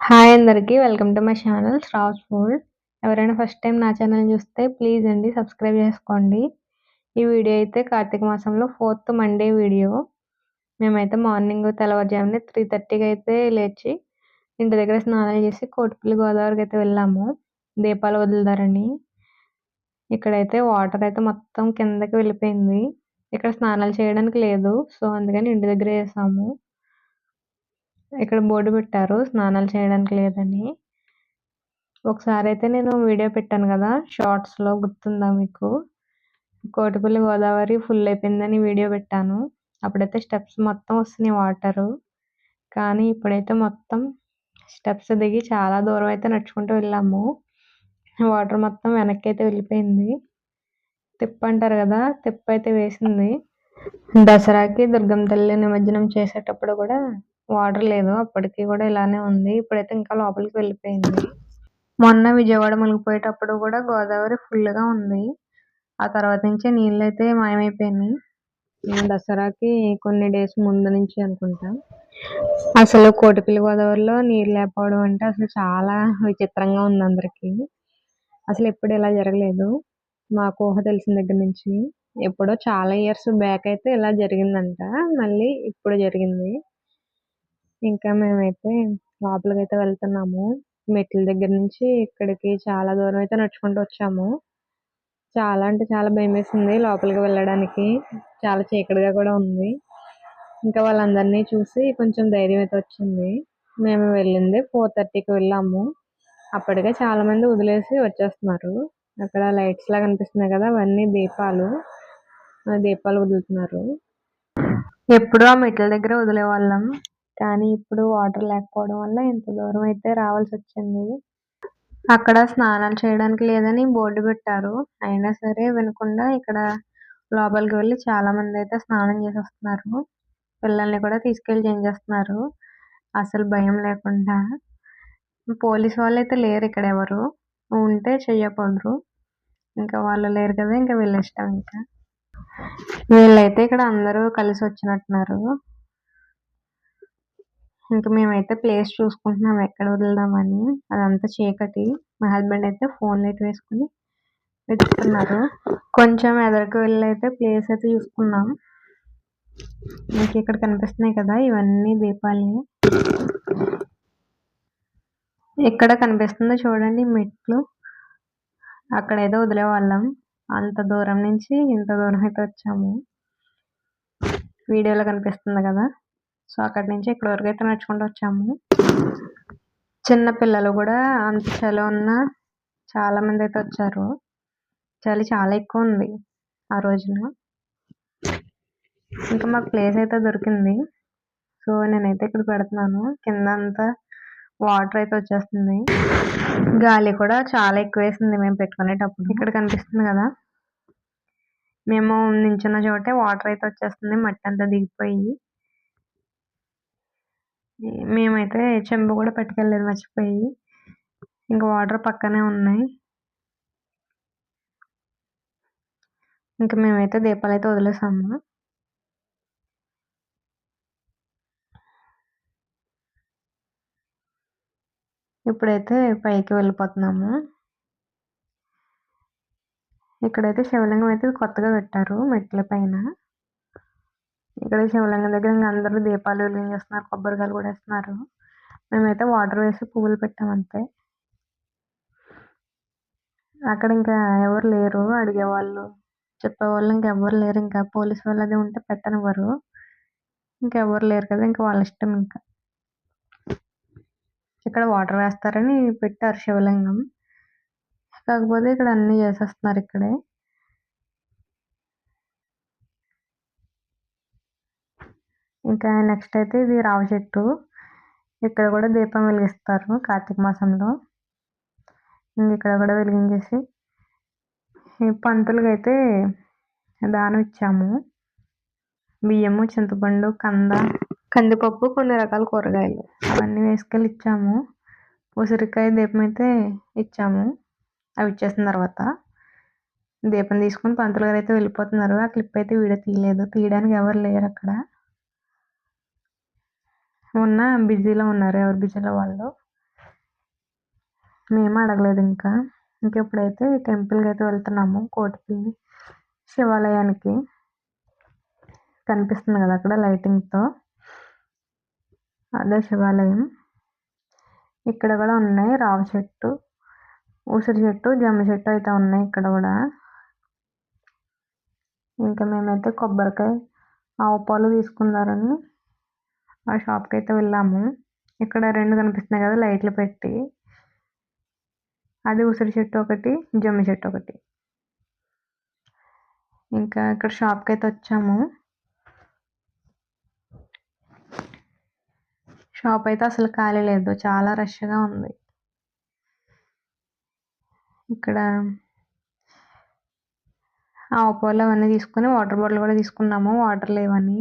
Hi అందరికి welcome to my channel Shravs food. ఎవరైనా first time నా ఛానల్ చూస్తే ప్లీజ్ అండి సబ్స్క్రైబ్ చేసుకోండి. ఈ వీడియో అయితే కార్తీక మాసంలో 4th మండే వీడియో. మేమైతే మార్నింగ్ తెల్లవారుజామునే 3:30కి అయితే లేచి ఇంటి దగ్గర స్నానాలు చేసి కోటిపల్లి గోదావరికి అయితే వెళ్ళాము దీపాలు వదులుతారని. ఇక్కడైతే వాటర్ అయితే మొత్తం కిందకి వెళ్ళిపోయింది. ఇక్కడ స్నానాలు చేయడానికి లేదు, సో అందుకని ఇంటి దగ్గర చేసాము. ఇక్కడ బోర్డు పెట్టారు స్నానాలు చేయడానికి లేదని. ఒకసారి అయితే నేను వీడియో పెట్టాను కదా షార్ట్స్లో, గుర్తుందా మీకు? కోటిపల్లి గోదావరి ఫుల్ అయిపోయిందని వీడియో పెట్టాను. అప్పుడైతే స్టెప్స్ మొత్తం వస్తున్నాయి వాటరు. కానీ ఇప్పుడైతే మొత్తం స్టెప్స్ దిగి చాలా దూరం అయితే నడుచుకుంటూ వెళ్ళాము. వాటర్ మొత్తం వెనక్కి అయితే వెళ్ళిపోయింది. తిప్ప అంటారు కదా, తిప్ప అయితే వేసింది. దసరాకి దుర్గమ్మ తల్లి నిమజ్జనం చేసేటప్పుడు కూడా వాటర్ లేదు, అప్పటికి కూడా ఇలానే ఉంది. ఇప్పుడైతే ఇంకా లోపలికి వెళ్ళిపోయింది. మొన్న విజయవాడ మునిగిపోయేటప్పుడు కూడా గోదావరి ఫుల్గా ఉంది. ఆ తర్వాత నుంచే నీళ్ళు అయితే మాయమైపోయినాయి. దసరాకి కొన్ని డేస్ ముందు నుంచి అనుకుంటా. అసలు కోటిపల్లి గోదావరిలో నీరు లేకపోవడం అంటే అసలు చాలా విచిత్రంగా ఉంది అందరికీ. అసలు ఎప్పుడు ఇలా జరగలేదు మాకు ఊహ తెలిసిన దగ్గర నుంచి. ఎప్పుడో చాలా ఇయర్స్ బ్యాక్ అయితే ఇలా జరిగిందంట, మళ్ళీ ఇప్పుడు జరిగింది. ఇంకా మేమైతే లోపలికైతే వెళ్తున్నాము. మెట్ల దగ్గర నుంచి ఇక్కడికి చాలా దూరం అయితే నడుచుకుంటూ వచ్చాము. చాలా అంటే చాలా భయమేసింది లోపలికి వెళ్ళడానికి. చాలా చీకటిగా కూడా ఉంది. ఇంకా వాళ్ళందరినీ చూసి కొంచెం ధైర్యం అయితే వచ్చింది. మేము వెళ్ళింది 4:30కి వెళ్ళాము. అప్పటికే చాలా మంది వదిలేసి వచ్చేస్తున్నారు. అక్కడ లైట్స్ లాగా కనిపిస్తున్నాయి కదా, అవన్నీ దీపాలు. దీపాలు వదులుతున్నారు. ఎప్పుడు ఆ మెట్ల దగ్గర వదిలేవాళ్ళం, కానీ ఇప్పుడు వాటర్ లేకపోవడం వల్ల ఇంత దూరం అయితే రావాల్సి వచ్చింది. అక్కడ స్నానాలు చేయడానికి లేదని బోర్డు పెట్టారు, అయినా సరే వినకుండా ఇక్కడ లోపలికి వెళ్ళి చాలా మంది అయితే స్నానం చేసి వస్తున్నారు. పిల్లల్ని కూడా తీసుకెళ్ళి చేయించేస్తున్నారు అసలు భయం లేకుండా. పోలీస్ వాళ్ళు అయితే లేరు ఇక్కడ, ఎవరు ఉంటే చెయ్యకూడదు. ఇంకా వాళ్ళు లేరు కదా, ఇంకా వీళ్ళ ఇష్టం. ఇంకా వీళ్ళైతే ఇక్కడ అందరూ కలిసి వచ్చినట్టున్నారు. ఇంకా మేమైతే ప్లేస్ చూసుకుంటున్నాం ఎక్కడ వదులుదామని. అదంతా చీకటి. మా హస్బెండ్ అయితే ఫోన్ లైట్ వేసుకుని వెతుకుతున్నారు. కొంచెం ఎదరికి వెళ్ళి అయితే ప్లేస్ అయితే చూసుకున్నాం. మీకు ఇక్కడ కనిపిస్తున్నాయి కదా, ఇవన్నీ దీపాలే. ఇక్కడ కనిపిస్తుందో చూడండి మెట్లు, అక్కడ ఏదో వదిలేవాళ్ళం. అంత దూరం నుంచి ఇంత దూరం అయితే వచ్చాము. వీడియోలో కనిపిస్తుంది కదా, సో అక్కడి నుంచి ఇక్కడ వరకు అయితే నడుచుకుంటూ వచ్చాము. చిన్న పిల్లలు కూడా అంత చలి ఉన్న చాలా మంది అయితే వచ్చారు. చలి చాలా ఎక్కువ ఉంది ఆ రోజున. ఇంకా మాకు ప్లేస్ అయితే దొరికింది, సో నేనైతే ఇక్కడ పెడుతున్నాను. కింద అంతా వాటర్ అయితే వచ్చేస్తుంది. గాలి కూడా చాలా ఎక్కువ వేసింది మేము పెట్టుకునేటప్పుడు. ఇక్కడ కనిపిస్తుంది కదా, మేము నించున్న చోటే వాటర్ అయితే వచ్చేస్తుంది, మట్టి అంతా దిగిపోయి. మేమైతే చెంబు కూడా పట్టుకెళ్ళలేదు, మర్చిపోయి. ఇంకా వాటర్ పక్కనే ఉన్నాయి. ఇంకా మేమైతే దీపాలు అయితే వదిలేసాము. ఇప్పుడైతే పైకి వెళ్ళిపోతున్నాము. ఇక్కడైతే శివలింగం అయితే కొత్తగా కట్టారు మెట్ల పైన. ఇక్కడ శివలింగం దగ్గర ఇంకా అందరూ దీపాలు వెలిగించేస్తున్నారు, కొబ్బరికాయలు కూడా వేస్తున్నారు. మేమైతే వాటర్ వేసి పువ్వులు పెట్టాం అంతే. అక్కడ ఇంకా ఎవరు లేరు అడిగేవాళ్ళు, చెప్పేవాళ్ళు ఇంకెవ్వరు లేరు. ఇంకా పోలీస్ వాళ్ళు అది ఉంటే పెట్టనివ్వరు. ఇంకెవ్వరు లేరు కదా, ఇంకా వాళ్ళ ఇష్టం. ఇంకా ఇక్కడ వాటర్ వేస్తారని పెట్టారు శివలింగం, కాకపోతే ఇక్కడ అన్నీ చేసేస్తున్నారు ఇక్కడే. ఇంకా నెక్స్ట్ అయితే ఇది రావి చెట్టు. ఇక్కడ కూడా దీపం వెలిగిస్తారు కార్తీక మాసంలో. ఇక్కడ కూడా వెలిగించేసి పంతులకి అయితే దానం ఇచ్చాము. బియ్యము, చింతపండు, కందిపప్పు, కొన్ని రకాల కూరగాయలు అవన్నీ వేసుకెళ్ళి ఇచ్చాము. ఉసిరికాయ దీపం అయితే ఇచ్చాము. అవి ఇచ్చేసిన తర్వాత దీపం తీసుకుని పంతులు గారు అయితే వెళ్ళిపోతున్నారు. ఆ క్లిప్ అయితే వీడియో తీయలేదు, తీయడానికి ఎవరు లేరు అక్కడ. బిజీలో ఉన్నారు, ఎవరు బిజీలో వాళ్ళు. మేము అడగలేదు ఇంకెప్పుడైతే టెంపుల్కి అయితే వెళ్తున్నాము. కోటిపల్లి శివాలయానికి కనిపిస్తుంది కదా అక్కడ లైటింగ్తో, అదే శివాలయం. ఇక్కడ కూడా ఉన్నాయి రావి చెట్టు, ఉసిరి చెట్టు, జమ్మి చెట్టు అయితే ఉన్నాయి ఇక్కడ కూడా. ఇంకా మేమైతే కొబ్బరికాయ, ఆవు పాలు తీసుకున్నారని ఆ షాప్కి అయితే వెళ్ళాము. ఇక్కడ 2 కనిపిస్తున్నాయి కదా లైట్లు పెట్టి, అది ఉసిరి చెట్టు ఒకటి, జమ్మి చెట్టు ఒకటి. ఇంకా ఇక్కడ షాప్కి అయితే వచ్చాము. షాప్ అయితే అసలు ఖాళీ లేదు, చాలా రష్గా ఉంది. ఇక్కడ ఆవు పాలు అవన్నీ తీసుకుని వాటర్ బాటిల్ కూడా తీసుకున్నాము, వాటర్ లేవని.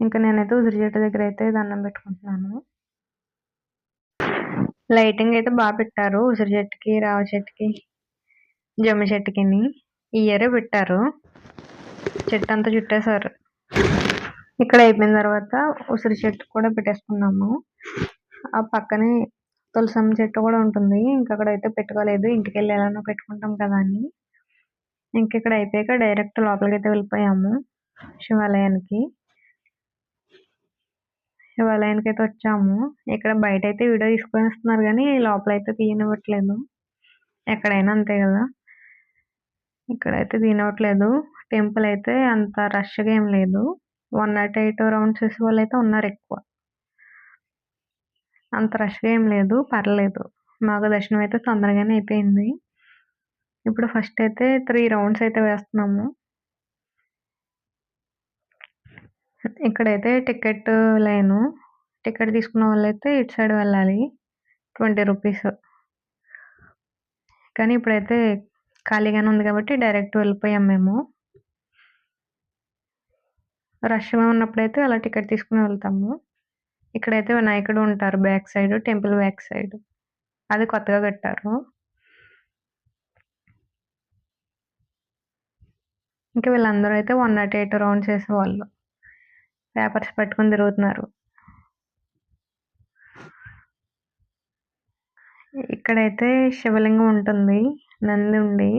ఇంకా నేనైతే ఉసిరి చెట్టు దగ్గర అయితే దండం పెట్టుకుంటున్నాను. లైటింగ్ అయితే బాగా పెట్టారు ఉసిరి చెట్టుకి, రావి చెట్టుకి, జమ్మి చెట్టుకి. ఈ ఇయరే పెట్టారు, చెట్టు అంతా చుట్టేశారు. ఇక్కడ అయిపోయిన తర్వాత ఉసిరి చెట్టు కూడా పెట్టేసుకున్నాము. ఆ పక్కనే తులసమ్మ చెట్టు కూడా ఉంటుంది, అక్కడైతే పెట్టుకోలేదు, ఇంటికి వెళ్ళి ఎలానో పెట్టుకుంటాం కదా అని. ఇక్కడ అయిపోయాక డైరెక్ట్ లోపలికి అయితే వెళ్ళిపోయాము శివాలయానికి. శివాలయానికి అయితే వచ్చాము. ఇక్కడ బయట అయితే వీడియో తీసుకొని వస్తున్నారు కానీ లోపల అయితే తీయనివ్వట్లేదు. ఎక్కడైనా అంతే కదా, ఇక్కడైతే తీయనివ్వట్లేదు. టెంపుల్ అయితే అంత రష్గా ఏం లేదు. 108 రౌండ్స్ వేసే వాళ్ళు అయితే ఉన్నారు ఎక్కువ, అంత రష్గా ఏం లేదు, పర్లేదు. మాకు దర్శనం అయితే తొందరగానే అయిపోయింది. ఇప్పుడు ఫస్ట్ అయితే 3 రౌండ్స్ అయితే వేస్తున్నాము. ఇక్కడైతే టికెట్ లైను, టికెట్ తీసుకున్న వాళ్ళైతే ఇటు సైడ్ వెళ్ళాలి, 20 రూపీస్. కానీ ఇప్పుడైతే ఖాళీగానే ఉంది కాబట్టి డైరెక్ట్ వెళ్ళిపోయాం మేము. రష్గా ఉన్నప్పుడైతే అలా టికెట్ తీసుకుని వెళ్తాము. ఇక్కడైతే వినాయకుడు ఉంటారు back side, temple back side, అది కొత్తగా కట్టారు. ఇంకా వీళ్ళందరూ అయితే 108 రౌండ్స్ వేసేవాళ్ళు, పేపర్స్ పట్టుకొని తిరుగుతున్నారు. ఇక్కడైతే శివలింగం ఉంటుంది, నంది ఉండి.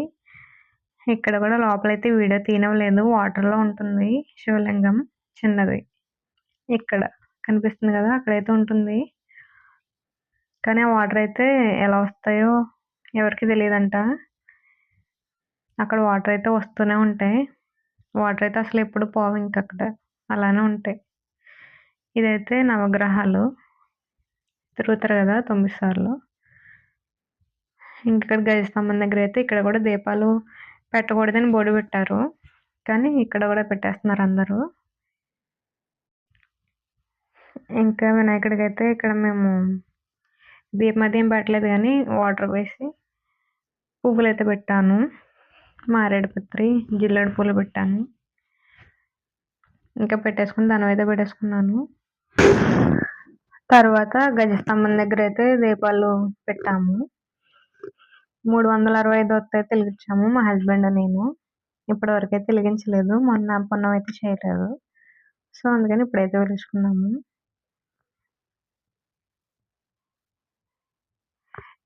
ఇక్కడ కూడా లోపలైతే వీడియో తీయనవలేదు, వాటర్లో ఉంటుంది శివలింగం చిన్నది. ఇక్కడ కనిపిస్తుంది కదా అక్కడైతే ఉంటుంది, కానీ ఆ వాటర్ అయితే ఎలా వస్తాయో ఎవరికి తెలియదంట. అక్కడ వాటర్ అయితే వస్తూనే ఉంటాయి, వాటర్ అయితే అసలు ఎప్పుడు పోవు, అక్కడ అలానే ఉంటాయి. ఇదైతే నవగ్రహాలు తిరుగుతారు కదా 9 సార్లు. ఇక్కడ గజస్తంభం దగ్గర అయితే ఇక్కడ కూడా దీపాలు పెట్టకూడదని బోర్డు పెట్టారు, కానీ ఇక్కడ కూడా పెట్టేస్తున్నారు అందరూ. ఇంకా వినాయకుడికి అయితే ఇక్కడ మేము దీపం అది ఏం పెట్టలేదు కానీ వాటర్ వేసి పువ్వులు అయితే పెట్టాను, మారేడుపత్రి, జిల్లేడు పూలు పెట్టాను. ఇంకా పెట్టేసుకుని దండం అయితే పెట్టేసుకున్నాను. తర్వాత గజస్తంభం దగ్గర అయితే దీపాలు పెట్టాము. 365 అయితే వెలిగించాము, మా హస్బెండ్ నేను. ఇప్పటి వరకు అయితే వెలిగించలేదు, మొన్న పొన్నం అయితే చేయలేదు, సో అందుకని ఇప్పుడైతే వెలిగించుకున్నాము.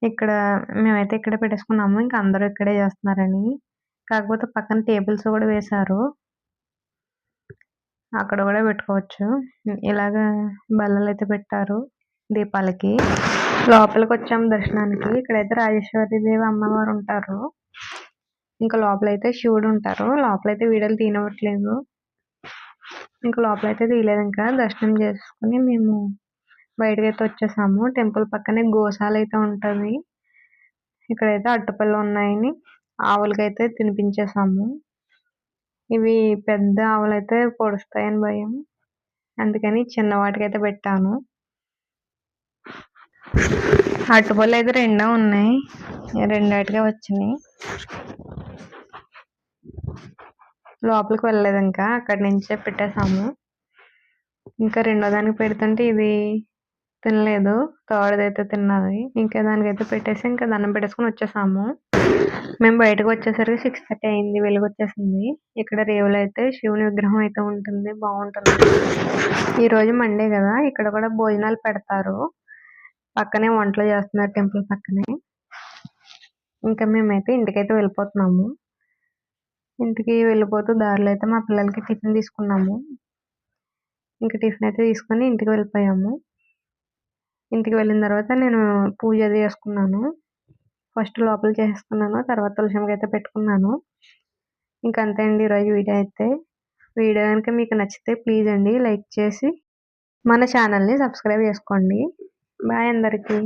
ఇక్కడ మేమైతే ఇక్కడే పెట్టేసుకున్నాము, ఇంకా అందరూ ఇక్కడే చేస్తున్నారని. కాకపోతే పక్కన టేబుల్స్ కూడా వేశారు, అక్కడ కూడా పెట్టుకోవచ్చు. ఇలాగా బల్లలు అయితే పెట్టారు దీపాలకి. లోపలికి వచ్చాము దర్శనానికి. ఇక్కడైతే రాజేశ్వరీదేవి అమ్మవారు ఉంటారు, ఇంకా లోపలైతే శివుడు ఉంటారు. లోపలైతే వీడియోలు తీయనివ్వట్లేదు, ఇంకా లోపలైతే తీయలేదు. ఇంకా దర్శనం చేసుకుని మేము బయటకైతే వచ్చేసాము. టెంపుల్ పక్కనే గోశాల అయితే ఉంటుంది. ఇక్కడైతే అట్టపళ్ళు ఉన్నాయని ఆవులకైతే తినిపించేసాము. ఇవి పెద్ద ఆవులైతే పొడుస్తాయని భయం, అందుకని చిన్న వాటికైతే పెట్టాను. అట్టపళ్ళు అయితే 2 ఉన్నాయి, 2 వచ్చినాయి. లోపలికి వెళ్ళలేదు, ఇంకా అక్కడి నుంచే పెట్టేసాము. ఇంకా 2వ దానికి పెడుతుంటే ఇది తినలేదు, 3rd అయితే తిన్నది. ఇంకా దానికైతే పెట్టేసి ఇంకా దండం పెట్టేసుకుని వచ్చేసాము. మేము బయటకు వచ్చేసరికి 6:30 అయింది, వెలుగు వచ్చేసింది. ఇక్కడ రేవులో అయితే శివుని విగ్రహం అయితే ఉంటుంది, బాగుంటుంది. ఈరోజు మండే కదా, ఇక్కడ కూడా భోజనాలు పెడతారు. పక్కనే వంటలు చేస్తున్నారు టెంపుల్ పక్కనే. ఇంకా మేమైతే ఇంటికైతే వెళ్ళిపోతున్నాము. ఇంటికి వెళ్ళిపోతూ దారిలో అయితే మా పిల్లలకి టిఫిన్ తీసుకున్నాము. ఇంక టిఫిన్ అయితే తీసుకొని ఇంటికి వెళ్ళిపోయాము. ఇంటికి వెళ్ళిన తర్వాత నేను పూజ అది చేసుకున్నాను. ఫస్ట్ లోపల చేసేసుకున్నాను. తర్వాత తులసమ్మకి అయితే పెట్టుకున్నాను. ఇంక అంతే అండి ఈరోజు వీడియో అయితే. వీడియో గనుక మీకు నచ్చితే ప్లీజ్ అండి లైక్ చేసి మన ఛానల్‌ని సబ్స్క్రైబ్ చేసుకోండి. బాయ్ అందరికీ.